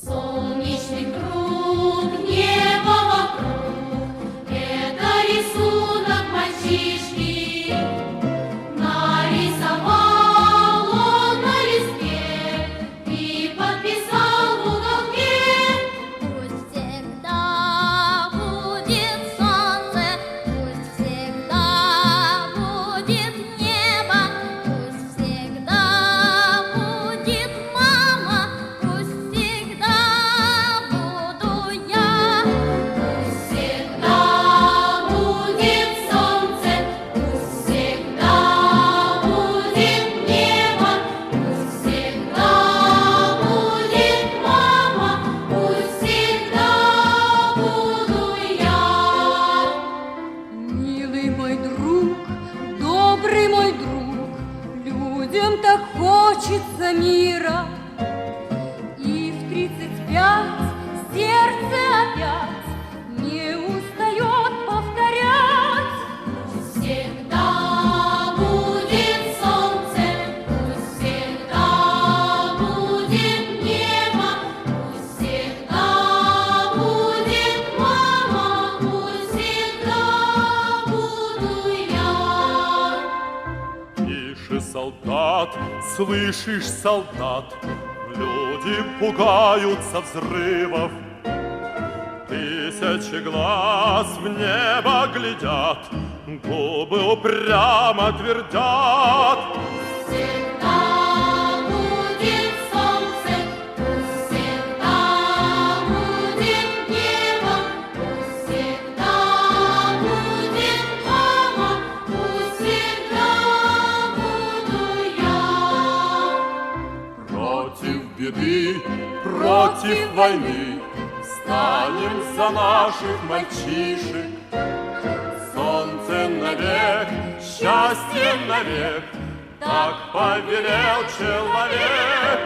Солнечный круг, небо вокруг, это рисунок мальчишки. Нарисовал он на листке и подписал в уголке. Пусть всегда будет солнце, пусть всегда будет небо, пусть всегда будет мама, пусть всегда буду я. Пусть всегда будет солнце, пусть всегда будет небо, пусть всегда будет мама, пусть всегда буду я. Милый мой друг, добрый мой друг, людям так хочется мира. И в 35 сердце опять не устает повторять. Пусть всегда будет солнце, пусть всегда будет небо, пусть всегда будет мама, пусть всегда буду я. Тише, солдат, слышишь, солдат, люди пугаются взрывов. Тысячи глаз в небо глядят, губы упрямо твердят. Всегда будет солнце, пусть всегда будет небо, пусть всегда будет мама, пусть всегда буду я. Против беды, против войны станем за наших мальчишек. Солнце навек, счастье навек, так повелел человек.